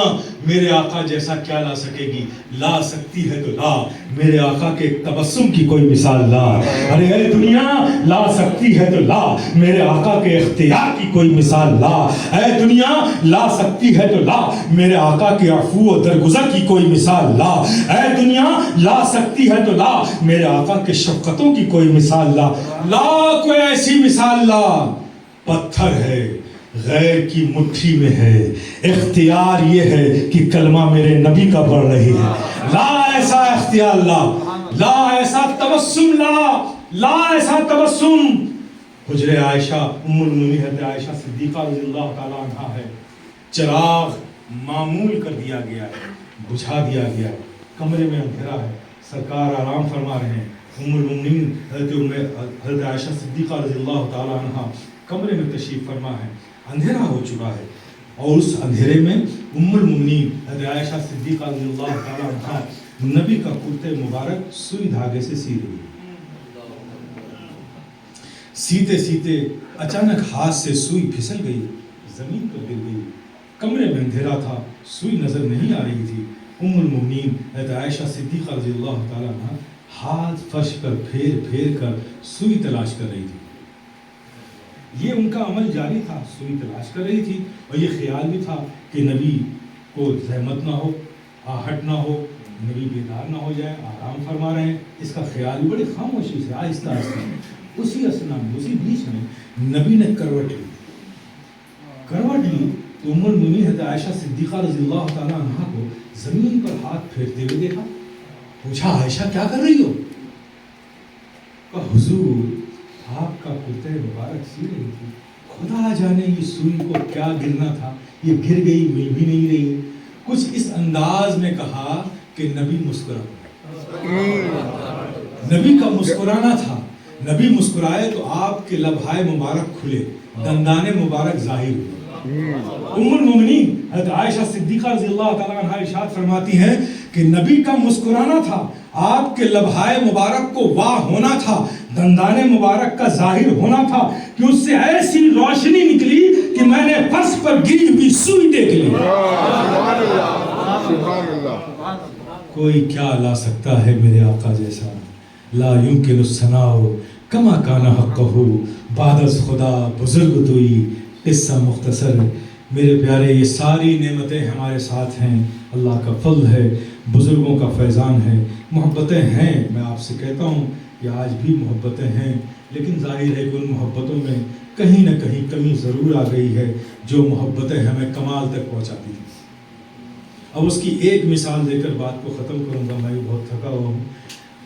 میرے آقا جیسا کیا لا سکے گی؟ لا سکتی ہے تو لا، میرے آقا کے تبسم کی کوئی مثال لا. ارے اے دنیا لا سکتی ہے تو لا، میرے آقا کے اختیار کی کوئی مثال لا. اے دنیا لا سکتی ہے تو لا، میرے آقا کے عفو و درگزر کی کوئی مثال لا. اے دنیا لا سکتی ہے تو لا، میرے آقا کے شفقتوں کی کوئی مثال لا. لا کوئی ایسی مثال لا. پتھر ہے، غیر کی مٹھی میں ہے، اختیار یہ ہے کہ کلمہ میرے نبی کا پڑھ رہی ہے. لا ایسا اختیار لا، لا ایسا تبسم لا، لا ایسا تبسم. حجر عائشہ ام المؤمنین حضرت عائشہ صدیقہ رضی اللہ تعالیٰ عنہا ہے، چراغ معمول کر دیا گیا ہے، بجھا دیا گیا ہے، کمرے میں اندھیرا ہے، سرکار آرام فرما رہے ہیں. ام المؤمنین حضرت عائشہ صدیقہ رضی اللہ تعالیٰ عنہا کمرے میں تشریف فرما ہے، اندھیرا ہو چکا ہے، اور اس اندھیرے میں ام المؤمنین حضرت عائشہ صدیقہ رضی اللہ تعالیٰ عنہا نبی کا کرتے مبارک سوئی دھاگے سے سی رہی. سیتے سیتے اچانک ہاتھ سے سوئی پھسل گئی، زمین پر گر گئی. کمرے میں اندھیرا تھا، سوئی نظر نہیں آ رہی تھی. ام المؤمنین حضرت عائشہ صدیقہ رضی اللہ تعالیٰ عنہا ہاتھ فرش پر پھیر پھیر کر سوئی تلاش کر رہی تھی. یہ ان کا عمل جاری تھا، سوئی تلاش کر رہی تھی، اور یہ خیال بھی تھا کہ نبی کو زحمت نہ ہو، آہٹ نہ ہو، نبی بیدار نہ ہو جائے، آرام فرما رہے ہیں، اس کا خیال بھی بڑی خاموشی سے آہستہ آہستہ. اسی اسنا میں، اسی بیچ میں نبی نے کروٹ لی. تو ام المؤمنین حضرت عائشہ صدیقہ رضی اللہ تعالیٰ عنہ کو زمین پر ہاتھ پھیرتے ہوئے دیکھا. پوچھا عائشہ کیا کر رہی ہو؟ کہا حضور آپ کا کرتے مبارک سی رہی تھی، خدا جانے یہ سوئی کو کیا گرنا تھا، یہ گر گئی، مل بھی نہیں رہی. کچھ اس انداز میں کہا کہ نبی مسکرا. نبی کا مسکرانا تھا. نبی مسکرائے تو آپ کے لبھائے مبارک کھلے، دندان مبارک ظاہر ہوئے. ام المؤمنین حضرت عائشہ صدیقہ رضی اللہ تعالیٰ عنہ ارشاد فرماتی ہیں کہ نبی کا مسکرانا تھا، آپ کے لبھائے مبارک کو واہ ہونا تھا، دندان مبارک کا ظاہر ہونا تھا کہ اس سے ایسی روشنی نکلی کہ میں نے فرش پر گری ہوئی سوئی دیکھ لی. کوئی کیا لا سکتا ہے میرے آقا جیسا، لا یمکن الثناء کما کان حقہ، بعد از خدا بزرگ توئی. قصہ مختصر. میرے پیارے یہ ساری نعمتیں ہمارے ساتھ ہیں، اللہ کا فضل ہے، بزرگوں کا فیضان ہے. محبتیں ہیں، میں آپ سے کہتا ہوں کہ آج بھی محبتیں ہیں، لیکن ظاہر ہے کہ ان محبتوں میں کہیں نہ کہیں کمی ضرور آ گئی ہے جو محبتیں ہمیں کمال تک پہنچاتی ہیں. اب اس کی ایک مثال دے کر بات کو ختم کروں گا، میں بھی بہت تھکا ہوا ہوں.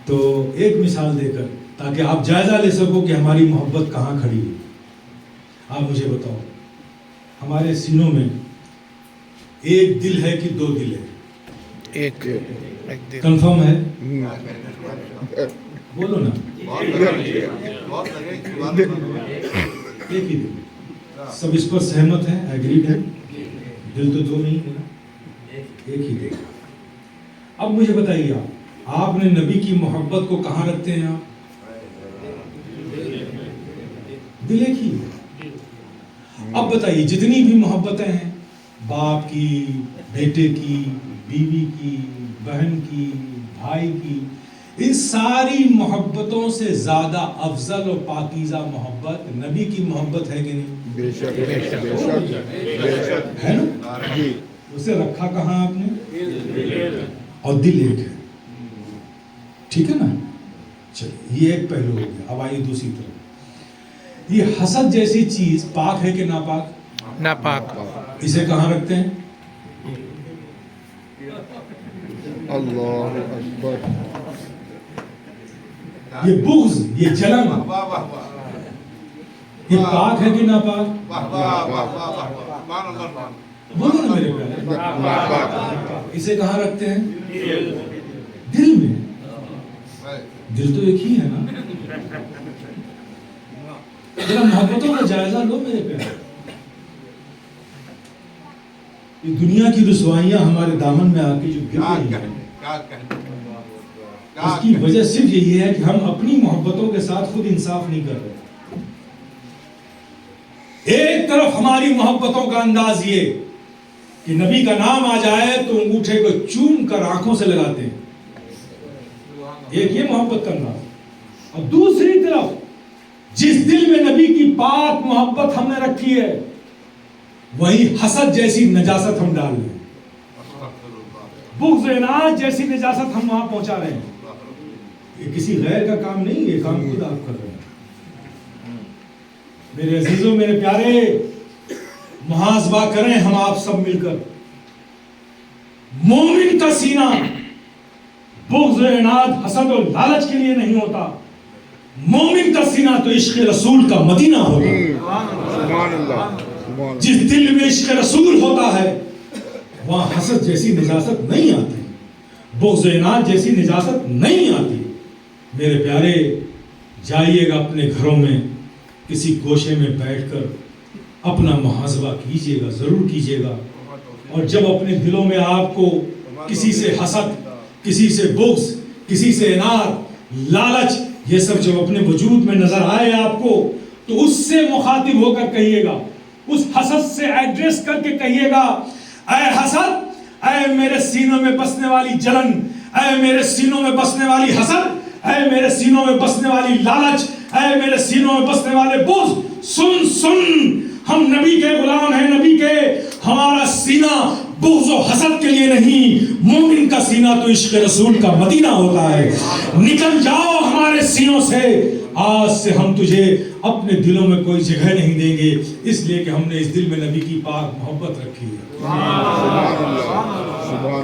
تو ایک مثال دے کر تاکہ آپ جائزہ لے سکو کہ ہماری محبت کہاں کھڑی ہے. آپ مجھے بتاؤ، ہمارے سینوں میں ایک دل ہے کہ دو دل ہے؟ ایک دل. کنفرم ہے؟ بولو نا. ایک ہی دل. سب اس پر سہمت ہیں، ایگریڈ ہیں؟ دل تو دو نہیں ہے نا، ایک ہی دل. اب مجھے بتائیے آپ نے نبی کی محبت کو کہاں رکھتے ہیں؟ آپ دل ایک ہی ہے. اب بتائیے جتنی بھی محبتیں ہیں، باپ کی، بیٹے کی، بیوی کی، بہن کی، بھائی کی، ان ساری محبتوں سے زیادہ افضل اور پاکیزہ محبت نبی کی محبت ہے کہ نہیں؟ بے شک بے شک بے شک ہے نا. اسے رکھا کہاں آپ نے؟ اور دل ایک ہے. ٹھیک ہے نا. چلیے یہ ایک پہلو ہو گیا. اب آئیے دوسری طرف. یہ حسد جیسی چیز پاک ہے کہ ناپاک؟ ناپاک. اسے کہاں رکھتے ہیں؟ اللہ اکبر. یہ بغض، یہ جلن، یہ پاک ہے کہ ناپاک؟ بولو نا میرے پیارے. اسے کہاں رکھتے ہیں؟ دل میں. دل تو ایک ہی ہے نا. ذرا محبتوں کا جائزہ لو میرے پیارے. یہ دنیا کی رسوائیاں ہمارے دامن میں آ کے جو گر رہی ہیں، اس کی وجہ صرف یہی ہے کہ ہم اپنی محبتوں کے ساتھ خود انصاف نہیں کر رہے. ایک طرف ہماری محبتوں کا انداز یہ کہ نبی کا نام آ جائے تو انگوٹھے کو چوم کر آنکھوں سے لگاتے ہیں، ایک یہ محبت کا انداز. اور دوسری طرف جس دل میں نبی کی پاک محبت ہم نے رکھی ہے، وہی حسد جیسی نجاست ہم ڈال رہے ہیں، بغض اناد جیسی نجاست ہم وہاں پہنچا رہے ہیں. یہ کسی غیر کا کام نہیں، یہ کام خود آپ کر رہے ہیں. میرے عزیزوں، میرے پیارے، محاسبہ کریں ہم آپ سب مل کر. مومن کا سینہ بغض اناد، حسد اور لالچ کے لیے نہیں ہوتا. مومن کا سینہ تو عشق رسول کا مدینہ ہوتا ہے. سبحان اللہ. جس دل میں عشق رسول ہوتا ہے وہاں حسد جیسی نجاست نہیں آتی، بغض اناد جیسی نجاست نہیں آتی. میرے پیارے، جائیے گا اپنے گھروں میں، کسی گوشے میں بیٹھ کر اپنا محاسبہ کیجیے گا، ضرور کیجیے گا. اور جب اپنے دلوں میں آپ کو کسی سے حسد، کسی سے بغض، کسی سے اناد، لالچ، یہ سب جب اپنے وجود میں نظر آئے آپ کو، تو اس سے مخاطب ہو کر کہیے گا، اس حسد سے ایڈریس کر کے کہیے گا، اے حسد، اے میرے سینوں میں بسنے والی جلن، اے میرے سینوں میں بسنے والی حسد، اے میرے سینوں میں بسنے والی لالچ، اے میرے سینوں میں بسنے والے بغض، سن سن ہم نبی کے غلام ہیں، نبی کے، ہمارا سینہ بغض و حسد کے لیے نہیں، مومن کا سینہ تو عشق رسول کا مدینہ ہوتا ہے۔ نکل جاؤ ہمارے سینوں سے، آج سے ہم تجھے اپنے دلوں میں کوئی جگہ نہیں دیں گے، اس لیے کہ ہم نے اس دل میں نبی کی پاک محبت رکھی ہے۔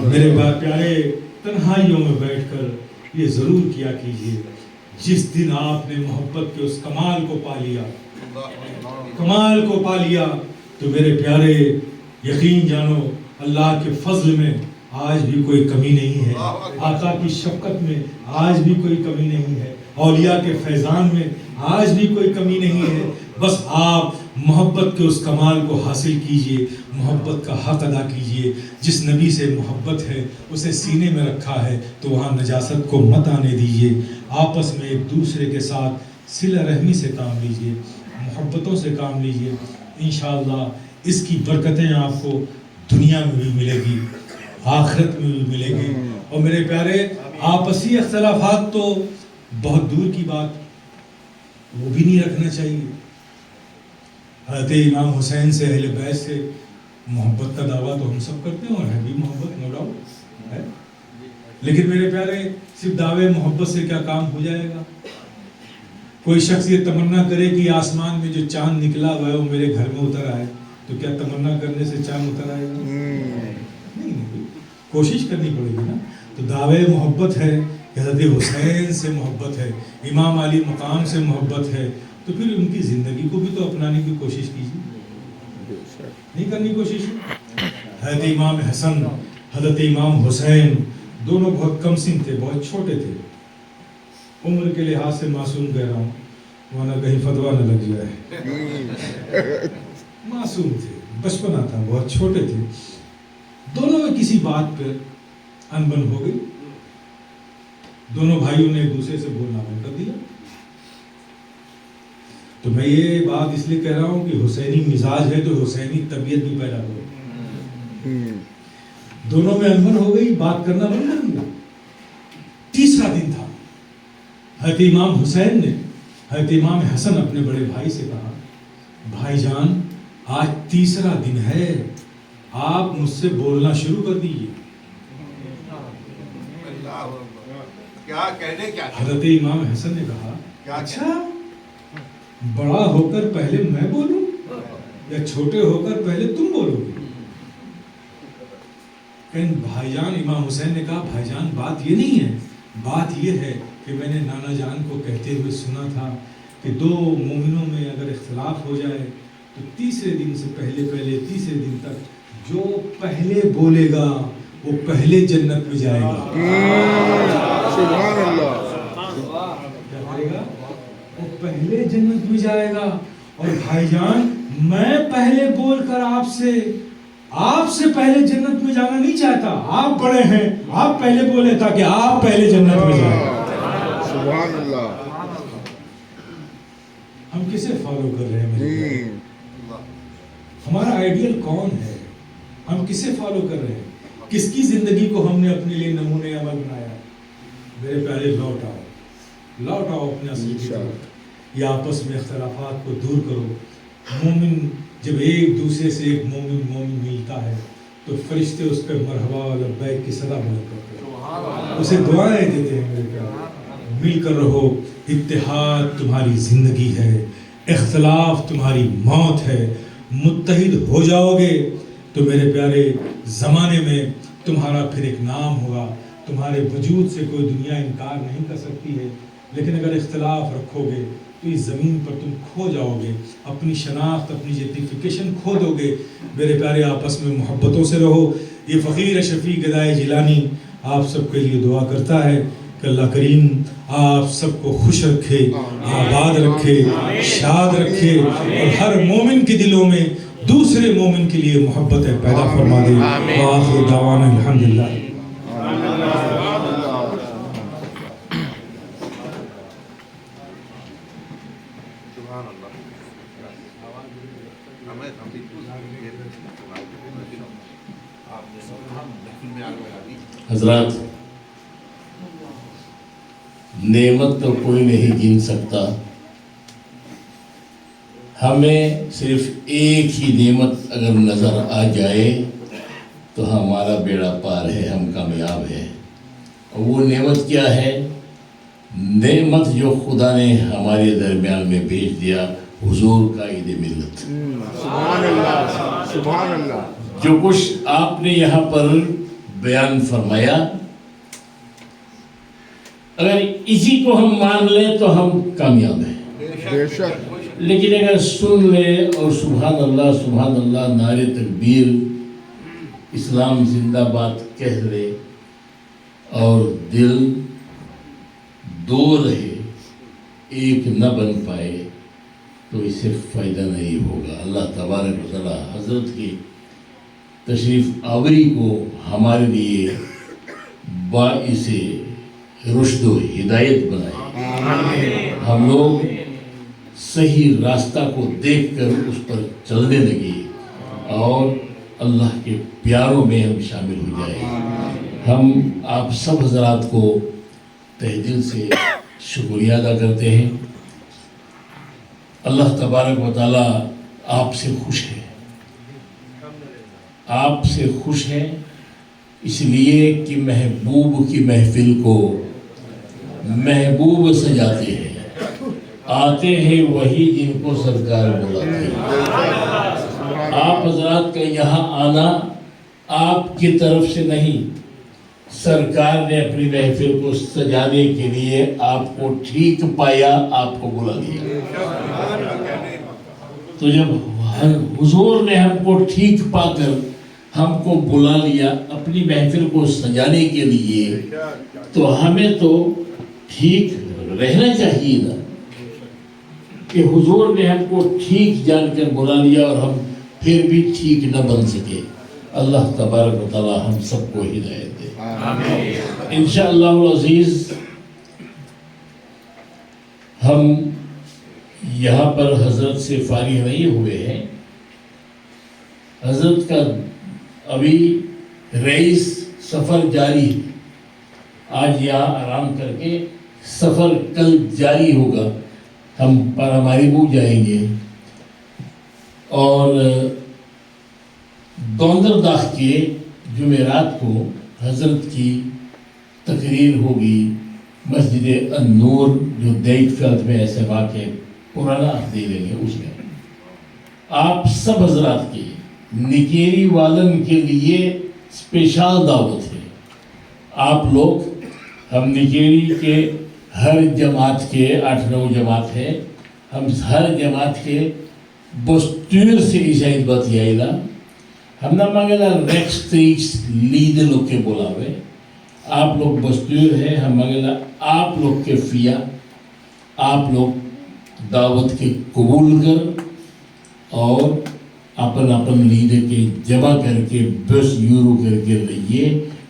میرے پیارے، تنہائیوں میں بیٹھ کر یہ ضرور کیا کیجئے، جس دن آپ نے محبت کے اس کمال کو پا لیا، کمال کو پا لیا، تو میرے پیارے یقین جانو اللہ کے فضل میں آج بھی کوئی کمی نہیں ہے، آقا کی شفقت میں آج بھی کوئی کمی نہیں ہے، اولیاء کے فیضان میں آج بھی کوئی کمی نہیں ہے۔ بس آپ محبت کے اس کمال کو حاصل کیجئے، محبت کا حق ادا کیجئے۔ جس نبی سے محبت ہے اسے سینے میں رکھا ہے تو وہاں نجاست کو مت آنے دیجئے۔ آپس میں ایک دوسرے کے ساتھ صلہ رحمی سے کام لیجئے، محبتوں سے کام لیجئے، انشاءاللہ اس کی برکتیں آپ کو دنیا میں بھی ملے گی، آخرت میں بھی ملے گی۔ اور میرے پیارے، آپسی اختلافات تو بہت دور کی بات، وہ بھی نہیں رکھنا چاہیے۔ حضرت امام حسین سے، اہل بیت سے محبت کا دعویٰ تو ہم سب کرتے ہیں، اور ہے بھی محبت، نو ڈاؤٹ ہے، لیکن میرے پیارے صرف دعوے محبت سے کیا کام ہو جائے گا؟ کوئی شخص یہ تمنا کرے کہ آسمان میں جو چاند نکلا ہوا ہے وہ میرے گھر میں اتر آئے، تو کیا تمنا کرنے سے چاند اتر آئے گا؟ نہیں، کوشش کرنی پڑے گی نا۔ تو دعوے محبت ہے، حضرت حسین سے محبت ہے، امام علی مقام سے محبت ہے، تو پھر ان کی زندگی کو بھی تو اپنانے کی کوشش کیجیے، نہیں کرنی کوشش؟ حضرت امام حسن، حضرت امام حسین دونوں بہت کم سن تھے، بہت چھوٹے تھے، عمر کے لحاظ سے معصوم کہہ رہا ہوں ورنہ کہیں فتویٰ نہ لگ جائے، معصوم تھے، بچپنا تھا، بہت چھوٹے تھے، دونوں میں کسی بات پہ انبن ہو گئی، دونوں بھائیوں نے ایک دوسرے سے بولنا بند کر دیا۔ تو میں یہ بات اس لیے کہہ رہا ہوں کہ حسینی مزاج ہے تو حسینی طبیعت بھی پیدا کرو۔ دونوں میں انبن ہو گئی، بات کرنا بند کر دیا۔ تیسرا دن تھا، حضرت امام حسین نے حضرت امام حسن اپنے بڑے بھائی سے کہا، بھائی جان آج تیسرا دن ہے، آپ مجھ سے بولنا شروع کر دیجئے۔ حضرت امام حسن نے کہا، اچھا بڑا ہو کر پہلے میں بولوں یا چھوٹے ہو کر پہلے تم بولو گے؟ بھائی جان، امام حسین نے کہا، بھائی جان بات یہ نہیں ہے، بات یہ ہے کہ میں نے نانا جان کو کہتے ہوئے سنا تھا کہ دو مومنوں میں اگر اختلاف ہو جائے تو تیسرے دن سے پہلے تیسرے دن تک جو پہلے بولے گا وہ پہلے جنت میں جائے گا۔ سبحان اللہ، کیا کرے گا؟ وہ پہلے جنت میں جائے گا۔ اور بھائی جان میں پہلے بول کر آپ سے پہلے جنت میں جانا نہیں چاہتا، آپ بڑے ہیں، آپ پہلے بولے تاکہ آپ پہلے جنت میں جائیں۔ سبحان اللہ۔ ہم کسے فالو کر رہے ہیں؟ ہمارا آئیڈیل کون ہے؟ ہم کسے فالو کر رہے ہیں؟ کس کی زندگی کو ہم نے اپنے لیے نمونے عمل بنایا؟ میرے پیارے لوٹ آؤ اپنے اصل کی طرف۔ یہ آپس میں اختلافات کو دور کرو۔ مومن جب ایک دوسرے سے ایک مومن ملتا ہے تو فرشتے اس پہ مرحبا و لبیک کی صدا بلند کرتے ہیں، اسے دعائیں دیتے ہیں۔ میرے پیارے مل کر رہو، اتحاد تمہاری زندگی ہے، اختلاف تمہاری موت ہے۔ متحد ہو جاؤ گے تو میرے پیارے زمانے میں تمہارا پھر ایک نام ہوگا، تمہارے وجود سے کوئی دنیا انکار نہیں کر سکتی ہے۔ لیکن اگر اختلاف رکھو گے تو اس زمین پر تم کھو جاؤ گے، اپنی شناخت، اپنی جیٹیفیکیشن کھو دو گے۔ میرے پیارے آپس میں محبتوں سے رہو۔ یہ فقیر شفیع گدائے جیلانی آپ سب کے لیے دعا کرتا ہے کہ اللہ کریم آپ سب کو خوش رکھے، آباد رکھے، شاد رکھے، اور ہر مومن کے دلوں میں دوسرے مومن کے لیے محبت پیدا فرما دے۔ وآخر دعوانا الحمدللہ۔ حضرات، نعمت تو کوئی نہیں گن سکتا، ہمیں صرف ایک ہی نعمت اگر نظر آ جائے تو ہمارا بیڑا پار ہے، ہم کامیاب ہیں۔ اور وہ نعمت کیا ہے؟ نعمت جو خدا نے ہمارے درمیان میں بھیج دیا، حضور کا عید ملت۔ سبحان اللہ، سبحان اللہ۔ جو کچھ آپ نے یہاں پر بیان فرمایا، اگر اسی کو ہم مان لیں تو ہم کامیاب ہیں۔ بے شک۔ لیکن اگر سن لے اور سبحان اللہ نعرے تکبیر اسلام زندہ باد کہہ لے اور دل دو رہے، ایک نہ بن پائے، تو اس سے فائدہ نہیں ہوگا۔ اللہ تبارک و تعالی حضرت کی تشریف آوری کو ہمارے لیے باعث رشد و ہدایت بنائے، ہم لوگ صحیح راستہ کو دیکھ کر اس پر چلنے لگے اور اللہ کے پیاروں میں ہم شامل ہو جائیں۔ ہم آپ سب حضرات کو تہ دل سے شکریہ ادا کرتے ہیں۔ اللہ تبارک و تعالی آپ سے خوش ہے، آپ سے خوش ہے اس لیے کہ محبوب کی محفل کو محبوب سجاتے ہیں، آتے ہیں وہی جن کو سرکار بلاتے ہیں۔ آپ حضرات کا یہاں آنا آپ کی طرف سے نہیں، سرکار نے اپنی محفل کو سجانے کے لیے آپ کو ٹھیک پایا، آپ کو بلا دیا۔ تو جب حضور نے ہم کو ٹھیک پا کر ہم کو بلا لیا اپنی محفل کو سجانے کے لیے، تو ہمیں تو ٹھیک رہنا چاہیے نا، کہ حضور نے ہم کو ٹھیک جان کر بلا لیا اور ہم پھر بھی ٹھیک نہ بن سکے۔ اللہ تبارک و تعالی ہم سب کو ہدایت دے۔ انشاءاللہ العزیز ہم یہاں پر حضرت سے فارغ نہیں ہوئے ہیں۔ حضرت کا ابھی رئیس سفر جاری ہے، آج یہاں آرام کر کے سفر کل جاری ہوگا، ہم پاراماریبو جائیں گے اور دوندرداخ کے جمعرات کو حضرت کی تقریر ہوگی مسجد النور جو دیگ فیلد میں ایسے واقع پرانا دے لیں گے، اس میں آپ سب حضرات کی نکیری والن کے لیے اسپیشل دعوت ہے۔ آپ لوگ، ہم نکیری کے ہر جماعت کے 8-9 جماعت ہے، ہم ہر جماعت کے بستور سے عیسائی بات یائلا ہم نہ مانگلا ریکسٹریکس لید لوگ کے بلاوے، آپ لوگ بستور ہے، ہم مانگلا آپ لوگ کے فیا، آپ لوگ دعوت کے قبول کر اور اپن لید کے جمع کر کے 10 یورو کر کے لئیے۔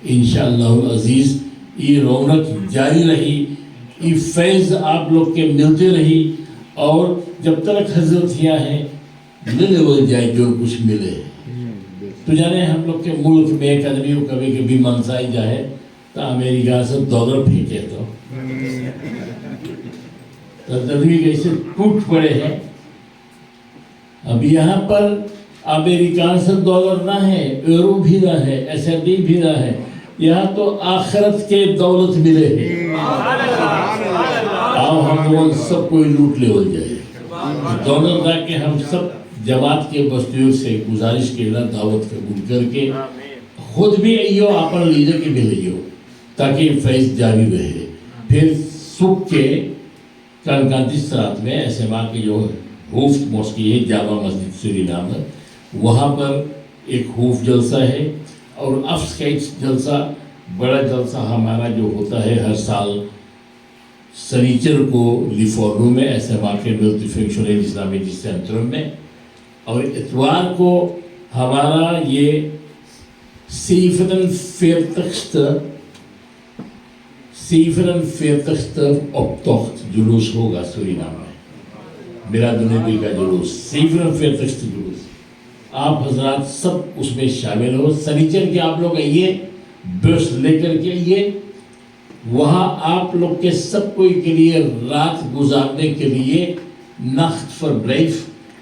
انشاءاللہ العزیز یہ رونق جاری رہی، یہ فیض آپ لوگ کے ملتے رہی، اور جب تک حضرت یہاں ہیں ملے ہو جائے جو کچھ ملے۔ تو جانے ہم لوگ کے ملک میں ایک آدمی کو کبھی کبھی منسائی جائے تو امریکہ سے $1 پھینکے تو آدمی کیسے ٹوٹ پڑے ہیں۔ اب یہاں پر امریکہ سے $1 نہ ہے، یورو بھی نہ ہے، SRD بھی نہ ہے، یہاں تو آخرت کے دولت ملے ہیں۔ آؤ ہم وہ سب کوئی لوٹ لے ہو جائے۔ دولت دا کہ ہم سب جماعت کے بستیوں سے گزارش کے لئے دعوت قبول کر کے خود بھی ایو اپنا لیڈر کے بھی لئیو تاکہ فیض جاری رہے۔ پھر صبح کے کانکانتیس رات میں ایسے ماں کی جو ہوفت موسیقی ہے جامع مسجد سورینام، وہاں پر ایک ہوف جلسہ ہے، اور افسکیٹس جلسہ بڑا جلسہ ہمارا جو ہوتا ہے ہر سال سنیچر کو لیفورنو میں ایسے واقع ملتفکشن اسلامی سینٹرم میں، اور اتوار کو ہمارا یہ 47 اکتوبر جلوس ہوگا سورینام میں، میلاد النبی کا جلوس 47 جلوس۔ آپ حضرات سب اس میں شامل ہو۔ سنیچر کے آپ لوگ آئیے، بس لے کر کے آئیے، وہاں آپ لوگ کے سب کوئی کے لیے رات گزارنے کے لیے ناخت فر بریف